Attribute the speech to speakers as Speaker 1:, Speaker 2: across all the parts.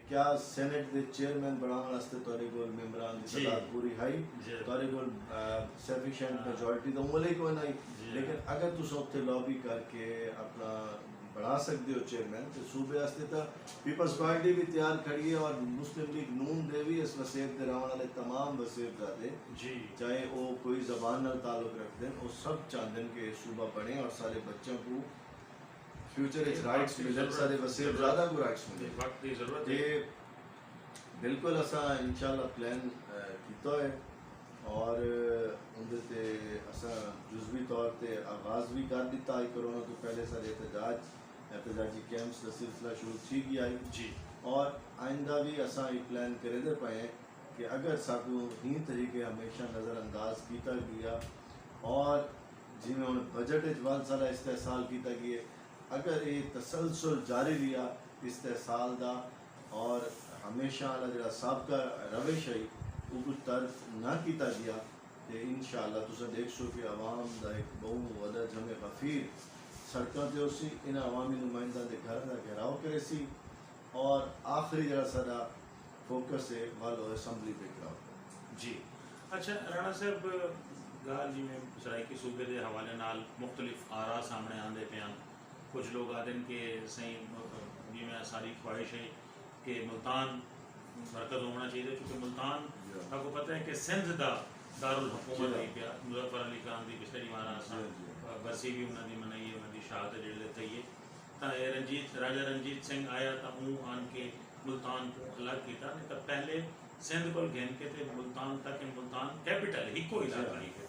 Speaker 1: کیا سینٹ دے چیئرمین بنانے واسطے تھوڑے کول ممبران دی تعداد پوری ہے تھوڑے کول سفیشینٹ میجورٹی تو عملے کوئی نہیں لیکن اگر تس اتنے لابی کر کے اپنا بنا سکتے ہو چیئرمین تو صوبے واسطے تو پیپلز پارٹی بھی تیار کھڑی ہے اور مسلم لیگ نون دے بھی اس وسیعت دے رہنے والے تمام وسیعت زادے چاہے وہ کوئی زبان نال تعلق رکھ دیں وہ سب چاہتے ہیں کہ صوبہ بنے اور سارے بچوں کو فیوچر رائٹس ملے سارے وسیعت زیادہ کو رائٹس ملے
Speaker 2: وقت کی ضرورت
Speaker 1: ہے بالکل اسا انشاءاللہ پلان کیتا ہے اور اندر تے اسا جزوی طور تے آغاز بھی کر دیتا ہے کرونا تو پہلے سارے احتجاجی کیمپس کا سلسلہ شروع تھی گیا ہے اور آئندہ بھی اسا یہ پلان کرے دے پائے ہیں کہ اگر ساکو ہی طریقے ہمیشہ نظر انداز کیتا گیا اور جی میں انہیں بجٹ اجوال سالہ استحصال کیتا گیا اگر یہ تسلسل جاری لیا استحصال دا اور ہمیشہ والا جڑا سابقہ روش ہے وہ کچھ طرف نہ کیتا گیا کہ انشاءاللہ تسا دیکھ سو کہ عوام دا ایک بہت وڈا جمع غفیر سڑکوں تے اسی ان عوامی نمائندہ دے گھر دا گھیراؤ کرے سی اور آخری جڑا سارا فوکس ہے والو اسمبلی پہ گھیراؤ
Speaker 2: جی اچھا رانا صاحب گال جی میں سرائیکی صوبے دے حوالے نال مختلف آراء سامنے آندے پیان کچھ لوگ آتے ہیں کہ صحیح جی میں ساری خواہش ہے کہ ملتان مرکز ہونا چاہیے چونکہ ملتان آپ کو پتہ ہے کہ سندھ دا دارالحکومت ہے پیا مظفر علی خان دی پچھلی مارا برسی بھی انہوں نے منائی ہے انہوں نے شہادت جڑ لیتے ہی تا راجہ رنجیت سنگھ آیا تا ہوں آن کے ملتان کو الگ کیتا نہیں تا پہلے سندھ کو گھن کے تھے ملتان تک ملتان کیپٹل ہی کوئی علاقہ ہی ہے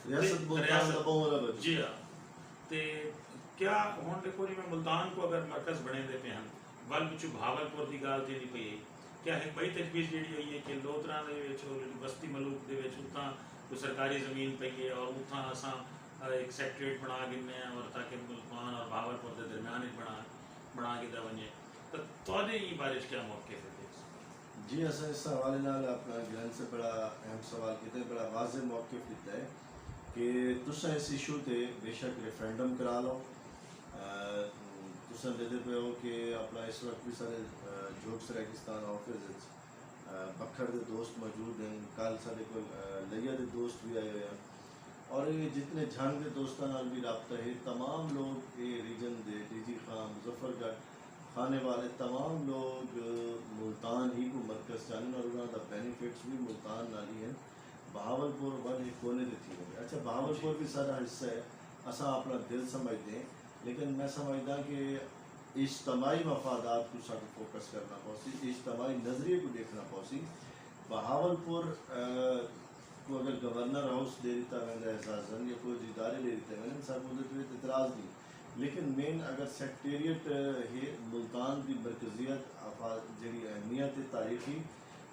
Speaker 1: ریاست ملتان دا بہت
Speaker 2: جی ہاں تے کیا ہون دیکھو جی میں ملتان کو اگر مرکز بنے دیتے ہیں ول بچو بھاولپور دی گال تھی نہیں پئی کیا ایک بڑی تجویز جیڑی ہوئی ہے کہ لوترا دے وچ بستی ملوک دے وچ اتنا کوئی سرکاری زمین پئی ہے اور اتنا اساں ایک سیکٹریٹ بنا گنے ہیں اور تاکہ ملتان اور بھاولپور دے درمیان بنا کے دا ونجے تو تواڈے یہ بارش کیا موقف ہے
Speaker 1: جی اسا اس حوالے نال اپنا گرن سے بڑا اہم سوال کیتے ہیں بڑا واضح موقف دیتا ہے کہ تسا اس ایشو تے بے شک ریفرینڈم کرا لو تسا دے پہ ہو کہ اپنا اس وقت بھی سارے جوگ سریکستان آفس بکھر دے دوست موجود ہیں کل سارے کو لیا دے دوست بھی آئے ہوئے ہیں اور یہ جتنے جھنگ دے دوستان نال بھی رابطہ ہے تمام لوگ یہ ریجن دے ڈی جی خان مظفر گڑھ کھانے والے تمام لوگ ملتان ہی کو مرکز چاہنے اور انہوں دا بینیفٹس بھی ملتان نالی ہیں بہاولپور ون ایک کونے دے تھی ہوگی اچھا بہاولپور بھی سارا حصہ ہے اساں اپنا دل سمجھتے ہیں لیکن میں سمجھتا کہ اجتماعی مفادات کو ساتھ فوکس کرنا پوسی اجتماعی نظریے کو دیکھنا پوسی بہاولپور کو اگر گورنر ہاؤس دے دیتا ہے اعزازن یا کوئی ادارے دے دیتے ہیں سب مدد اعتراض نہیں لیکن مین اگر سیکٹریٹ ہے ملتان کی مرکزیت جڑی اہمیت تاریخی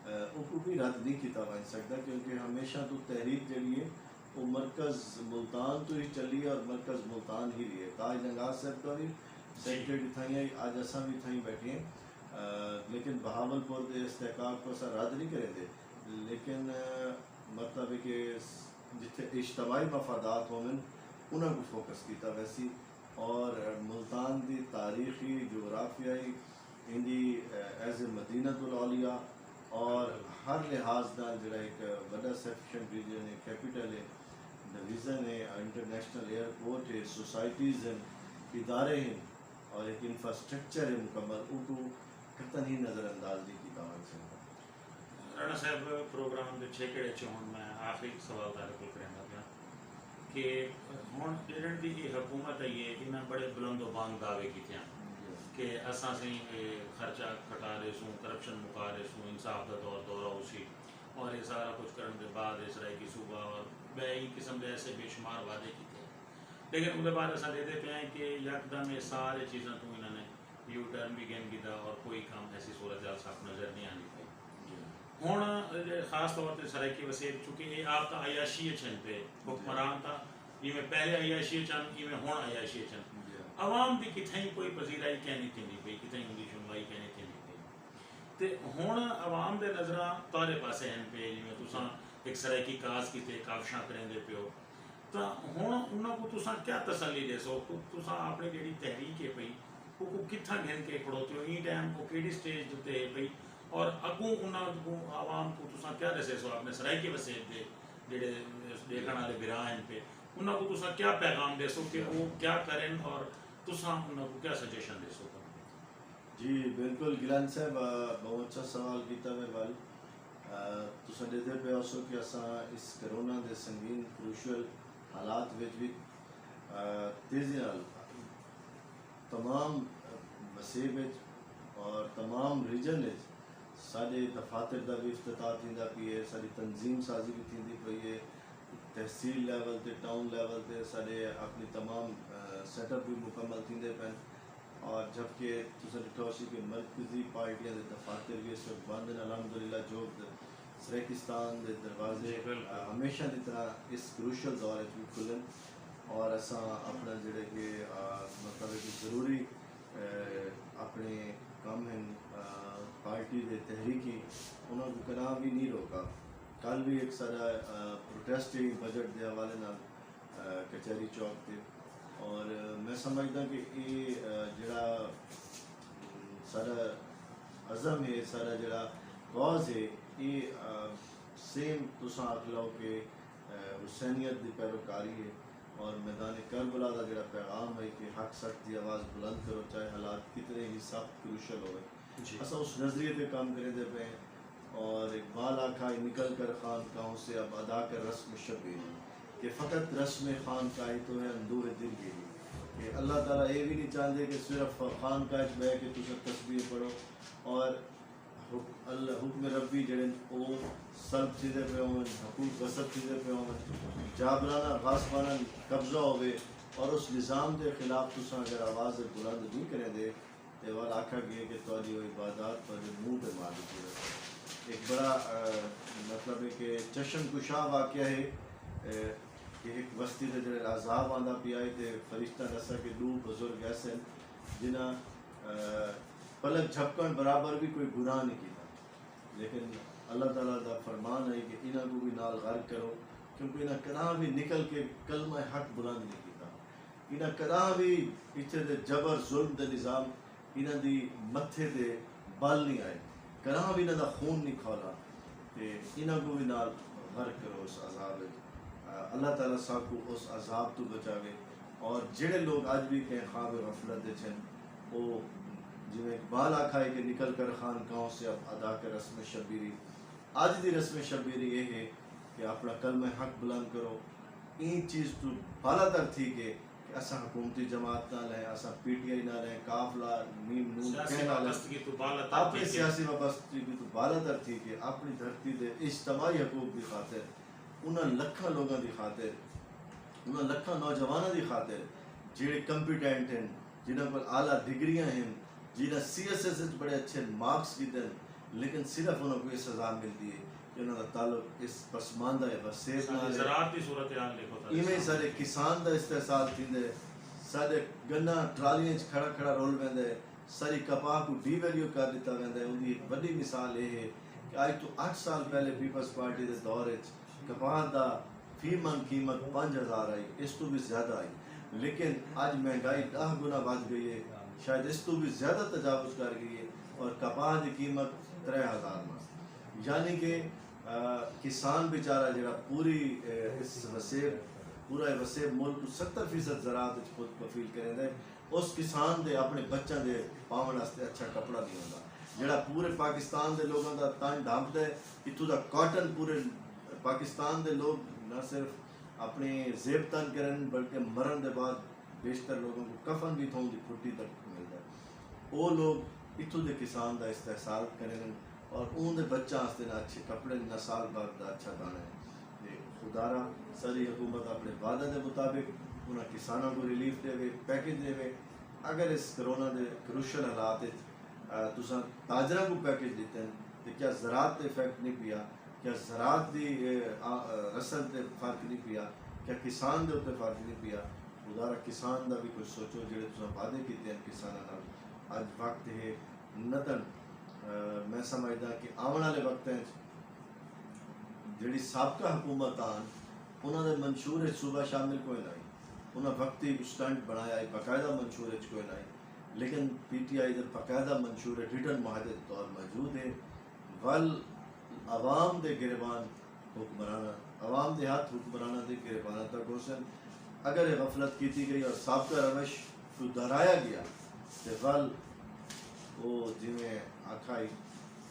Speaker 1: کو بھی رد نہیں کیتا بن سکتا کیونکہ ہمیشہ تو تحریک جڑی ہے وہ مرکز ملتان تو ہی چلی ہے اور مرکز ملتان ہی رہی ہے تاج نگاز صاحب کا بھی سیکٹریٹ تھائیں آج اساں بھی تھائیں بیٹھے ہیں لیکن بہاولپور دے استحقاق کو اساں رد نہیں کرے دے لیکن مطلب ہے کہ جتنے اجتماعی مفادات ہوں انہوں کو فوکس کیتا ویسی اور ملتان دی تاریخی جغرافیائی اندی ایز اے مدینہ الاولیاء اور ہر لحاظ نال جڑا ایک بڑا سفیشینٹ ریجن ہے کیپٹل ہے ڈویژن ہے انٹرنیشنل ایئرپورٹ ہے سوسائٹیز ہیں ادارے ہیں اور ایک انفراسٹرکچر ہے مکمل ان کو قطعاً ہی نظر انداز نہیں کیتا بن سکتا
Speaker 2: رانا صاحب پروگرام دے چھیکڑے ہوں میں آخری سوال تارے کو کرنا پیا کہ ہوں جڑن دی یہ حکومت ہے یہ انہیں بڑے بلند و بانگ دعوے کیتے ہیں کہ اساں سے خرچہ کٹا رہے سوں کرپشن مکا رہے سوں انصاف دا دورہ اسی اور یہ سارا کچھ کرنے کے بعد سرائیکی صوبہ اور بے قسم دے ایسے بے شمار وعدے کیتے ہیں لیکن ان بعد ایسا دے دے پہ ہیں کہ یکدم یہ سارے چیزیں تو انہوں نے یو ٹرن بھی گیم کیتا اور کوئی کام ایسی صورتحال صاف نظر نہیں آنی پائی ہوں خاص طور پر سرائیکی وسیع چونکہ یہ آپ کا عیاشی چھن پہ حکمران تھا یہ میں پہلے عیاشی چن یہ میں ہوں عیاشی چن عوام دی کتھیں کوئی پذیرائی کہنی تھی نہیں پئی کتھیں ان کی سنوائی کہنی تھی نہیں پئی تے ہوں عوام دے نظراں تارے پاسے ہیں پہ جی میں تساں ایک سرائیکی کاز کیتے کاوشاں کریں دے پیو تو ہوں انہوں کو تساں کیا تسلی دے سو تساں اپنی جڑی تحریک ہے پئی کو کتھا گھن کے کھڑوتے ہو این ٹائم کو کیڑی سٹیج تے پئی اور اگوں انہاں کو عوام کو تساں کیا دسے سو اپنے سرائی کے وسے دے جڑے دیکھن والے براہن پہ انہاں کو تساں کیا پیغام دے سو کہ وہ کیا کریں اور تساں انہاں کو کیا سجیشن دے سو؟
Speaker 1: جی بالکل گیلان صاحب بہت اچھا سوال کیتا میرے بھائی. تساں دے پہ ہو کہ اساں اس کرونا دے سنگین کروشل حالات وچ بھی تیزی نال تمام وسیع وچ اور تمام ریجن وچ سارے دفاتر دا بھی افتتاح تھیندا پئی ہے, ساری تنظیم سازی بھی تھیندی پئی ہے, تحصیل لیول تے ٹاؤن لیول تے سارے اپنی تمام سیٹ اپ بھی مکمل تھیندے پئے, اور جبکہ تساں ڈٹھا ہوسی کہ مرکزی پارٹیاں دے دفاتر بھی اس وقت بند ہیں الحمدللہ. جو سریکستان دے دروازے ہمیشہ دی طرح اس کروشل دور وچ بھی کھلن, اور اساں اپنا جڑے کہ مطلب کہ ضروری اپنے کام ہیں پارٹی دے تحریکی انہاں کو کنا بھی نہیں روکا. کل بھی ایک سارا پروٹیسٹ بجٹ دے حوالے نال کچہری چوک تے, اور میں سمجھدا کہ یہ جڑا سارا عزم ہے, سارا جڑا کاز ہے, یہ سیم تساں آکھ لو کہ حسینیت دی پیروکاری ہے, اور میدان کربلا دا جڑا پیغام ہے کہ حق سچ دی آواز بلند کرو چاہے حالات کتنے ہی سخت کروشل ہوئے. اساں اس نظریے پہ کام کرے دے پئے, اور اقبال آکھا نکل کر خانقاہوں سے اب ادا کر رسم شبیری, کہ فقط رسم خانقاہی تو ہے اندوہ دل گیری, کہ اللہ تعالیٰ یہ بھی نہیں چاہتے کہ صرف خانقاہ بہ کے تساں تسبیح پڑھو اور حکم ربی جڑے وہ سلب چیزیں پہ ہوں, حقوق غصب چیزیں پہ ہوں, جابرانہ غاصبانہ قبضہ ہوئے, اور اس نظام دے خلاف تساں اگر آواز بلند نہیں کریں دے تو وہ آکھا گیا کہ تواڈی وہ عبادات پر منہ تے مار دیتی ہے. ایک بڑا مطلب ہے کہ چشم کشا واقعہ ہے کہ ایک بستی دے جڑے عذاب آندا پیا ہے تے فرشتہ دسا کہ دو بزرگ ایسے جنہاں پلک جھپکن برابر بھی کوئی گناہ نہیں کیتا, لیکن اللہ تعالیٰ دا فرمان ہے کہ انہاں کو بھی نال غرق کرو, کیونکہ انہاں کنا بھی نکل کے کلمہ حق بلند نہیں کیتا, انہاں کنا بھی پیچھے دے جبر ظلم دے نظام انہاں دی متھے دے بال نہیں آئے, کنا بھی انہاں دا خون نہیں کھولا, تے انہاں کو بھی نال غرق کرو اس عذاب وچ. اللہ تعالیٰ صاحب کو اس عذاب تو بچاوے, اور جڑے لوگ آج بھی کہیں خواب غفلت دے چھن وہ جویں اقبال آکھا ہے کہ نکل کر خانقاہوں سے اب ادا کر رسم شبیری. آج دی رسم شبیری یہ ہے کہ اپنا کلمہ حق بلند کرو. این چیز تو بالا تر تھی کہ اساں حکومتی جماعت نہ لیں, اساں پی ٹی آئی نہ لیں, قافلہ نیم نون کہنا لیں, اپنی سیاسی وابستگی بھی تو بالا تر تھی کہ اپنی دھرتی دے اجتماعی حقوق کی خاطر, انہاں لکھاں لوگاں دی خاطر, انہاں لکھاں نوجواناں دی خاطر جڑے کمپیٹنٹ ہیں, جنہاں پر اعلیٰ ڈگریاں ہیں, جنہاں سی ایس ایس بڑے اچھے مارکس کی دیں, لیکن صرف انہوں کو یہ سزا ملتی ہے کہ انہوں کا تعلق اس پسماندہ وسیب نال
Speaker 2: زراعت دی صورتحال دیکھو تا
Speaker 1: ایویں سارے کسان دا استحصال تھیندے, سارے گنا ٹرالیاں وچ کھڑا کھڑا رول ویندے, ساری کپاہ کو ڈی ویلیو کر دیتا ویندے. ان دی ایک بڑی مثال یہ ہے کہ آج تو 8 سال پہلے پیپلز پارٹی دے دور وچ کپاہ دا فی من قیمت 5000 آئی, اس تو بھی زیادہ آئی, لیکن آج مہنگائی 10 گنا بڑھ گئی ہے, شاید اس تو بھی زیادہ تجاوز کر گئی ہے, اور کپاہ دی قیمت 3000 میں. یعنی کہ کسان بیچارہ جڑا پوری اس وسیع پورا وسیع ملک 70% زراعت وچ خود کفیل کریں دے, اس کسان دے اپنے بچوں دے پاون واسطے اچھا کپڑا نہیں ہوندا, جڑا پورے پاکستان دے لوگوں دا تن ڈھانپ دے, اتوں دا کاٹن پورے پاکستان دے لوگ نہ صرف اپنے زیب تن کرن بلکہ مرن دے بعد بیشتر لوگوں کو کفن بھی تھوں دی پھٹی تک ملتا ہے. وہ لوگ اتوں دے کسان دا استحصال کریں اور اون دے بچہ واسطے نہ اچھے کپڑے نہ سال بعد دا اچھا دانا ہے. خدارا ساری حکومت اپنے وعدے دے مطابق انہاں کسانوں کو ریلیف دے, پیکج دے. اگر اس کرونا دے کروشل حالات تساں تاجراں کو پیکج دیتے ہیں تو کیا زراعت تے افیکٹ نہیں پیا, کیا زراعت دی رسل تے فرق نہیں پیا, کیا کسان دے اتنے فرق نہیں پیا؟ خدارا کسان دا بھی کچھ سوچو, جڑے تساں وعدے کیتے ہیں کساناں نال. اج وقت ہے نتن میں سمجھدا کہ آنے والے وقتیں جڑی سابقہ حکومت آن انہوں نے منشور صوبہ شامل کوئی نہیں, انہوں وقتی سٹنٹ بنایا ہے, باقاعدہ منشور کوئی نہیں, لیکن پی ٹی آئی ادھر باقاعدہ منشور ریٹرن معاہدے طور موجود ہے ول عوام دے گریبان حکمرانہ عوام دے ہاتھ حکمرانہ دے گریبانہ تک حسن اگر غفلت کیتی گئی اور سابقہ روش کو دہرایا گیا تو ول وہ جی میں آکھائی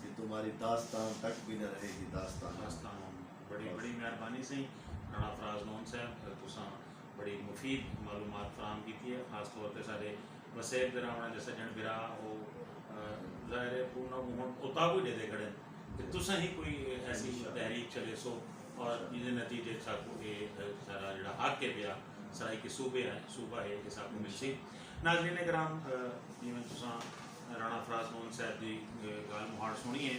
Speaker 1: کہ تمہاری داستان تک بھی نہ رہے گی داستان
Speaker 2: بڑی بڑی مہربانی سے رانا فراز لون صاحب تساں بڑی مفید معلومات فراہم کی ہے خاص طور پہ سارے وسیب دراونا جیسا جن برا وہ ظاہر ہے پورنا ہوں اتابو دے دے کھڑے کہ تساں ہی کوئی ایسی تحریک چلے سو اور یہ نتیجے ساکو یہ سارا جڑا حق کے پیا سرائی کے صوبہ ہے کہ ساکو مل سی ناظرین کرام جیویں تساں رانا فراز لون صاحب دی گال مہاڑ سنی ہے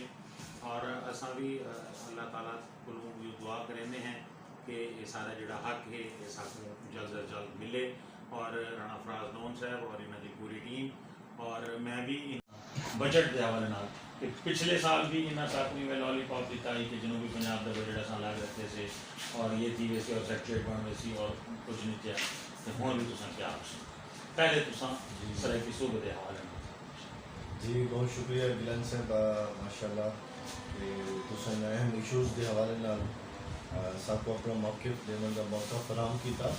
Speaker 2: اور اساں بھی اللہ تعالیٰ کو یہ دعا کرنے ہیں کہ یہ سارا جڑا حق ہے یہ ساکو جلد از جلد ملے اور رانا فراز لون صاحب اور انہوں کی پوری ٹیم اور میں بھی بجٹ کے حوالے نال کہ پچھلے سال بھی انہاں ساکو میں لالی پاپ دیتا ہے کہ جنوبی پنجاب کا بجٹ اساں لاگ رکھتے سے اور یہ تھی ویسے اور سیکٹریٹ بن ویسی اور کچھ نہیں کیا تو ہوں بھی تساں کیا پہلے تساں سرائی کی صوبے کے حوالے نال
Speaker 1: جی بہت شکریہ گلن صاحب ماشاء اللہ کہ تساں اہم ایشوز کے حوالے نال سب کو اپنا موقف دینے کا موقع فراہم کیتا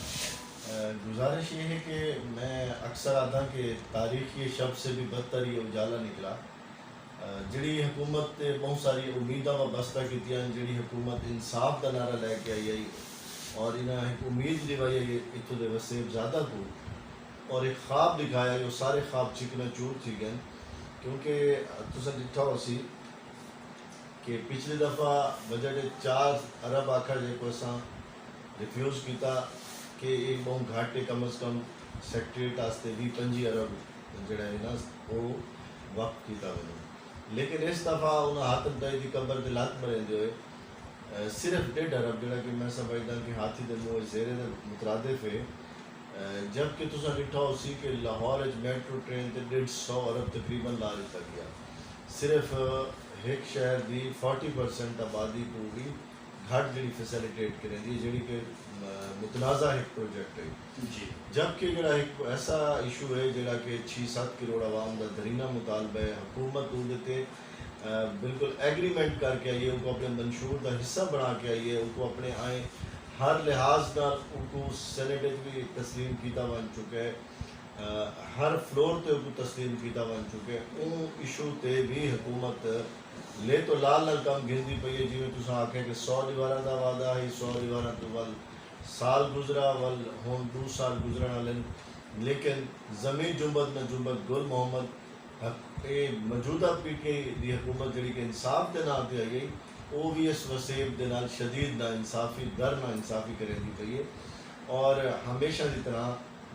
Speaker 1: گزارش یہ ہے کہ میں اکثر آتا کہ تاریخی شب سے بھی بدتر یہ اجالا نکلا جڑی حکومت تے بہت ساری امیداں وابستہ کیتیاں جڑی حکومت انصاف دا نعرہ لے کے آئی اور انہاں ایک امید دوائی ہے اتو دے وسیب زیادہ کو اور ایک خواب دکھایا جو سارے خواب چکنا چور تھی گئے کیونکہ تساں ڈٹھا ہو سی کہ پچھلی دفعہ بجٹ 4 ارب آکھا جے کو اساں ریفیوز کیتا کہ ایک بہت گھاٹے کم از کم سیکٹریٹ آستے 20-25 ارب جڑا ہے نا وہ وقت کیتا ہوئے لیکن اس دفعہ انہاں حاتم طائی دی قبر دے لات مرے جو ہے صرف 1.5 ارب جڑا کہ میں سمجھدا کہ ہاتھی دے منہ زیرے دے مترادف ہے جبکہ تساں ڈٹھا ہو سی کہ لاہور میٹرو ٹرین تے 150 ارب تقریباً لا دیتا گیا صرف ایک شہر دی 40% آبادی کو بھی گھٹ جڑی فیسیلیٹیٹ کریں دی جڑی کہ متنازع ایک پروجیکٹ ہے
Speaker 2: جی
Speaker 1: جبکہ جڑا ایک ایسا ایشو ہے جڑا کہ 6-7 کروڑ عوام دا درینہ مطالبہ ہے حکومت ان دیتے بالکل ایگریمنٹ کر کے آئیے ان کو اپنے منشور دا حصہ بنا کے آئیے ان کو اپنے آئیں ہر لحاظ نال ان کو سینیٹ بھی تسلیم کیتا بن چکے ہر فلور تے ان کو تسلیم کیتا بن چکے ان ایشو تے بھی حکومت لے تو لال نال کام گھندی پئی ہے جی میں تساں آکھیں کہ 100 دیوارہ دا وعدہ ہے 100 دیوارہ تو ول سال گزرا ول ہون 2 سال گزرن والن لیکن زمین جنبت میں جنبت گل محمد موجودہ پی کے دی حکومت جڑی کہ انصاف دے نام تے آئی وہ بھی اس وسیب دے نال شدید نا انصافی در نا انصافی کریں دی پئی ہے اور ہمیشہ دی طرح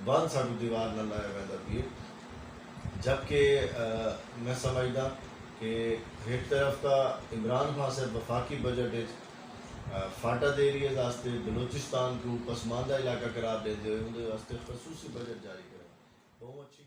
Speaker 1: بند ساڈو دیوار نہ لایا ویندا پئی ہے جبکہ میں سمجھدا کہ ایک طرف کا عمران خان سے وفاقی بجٹ فاٹا دے ایریے واسطے بلوچستان کو پسماندہ علاقہ قرار دے دے ان واسطے خصوصی بجٹ جاری کرے بہت اچھی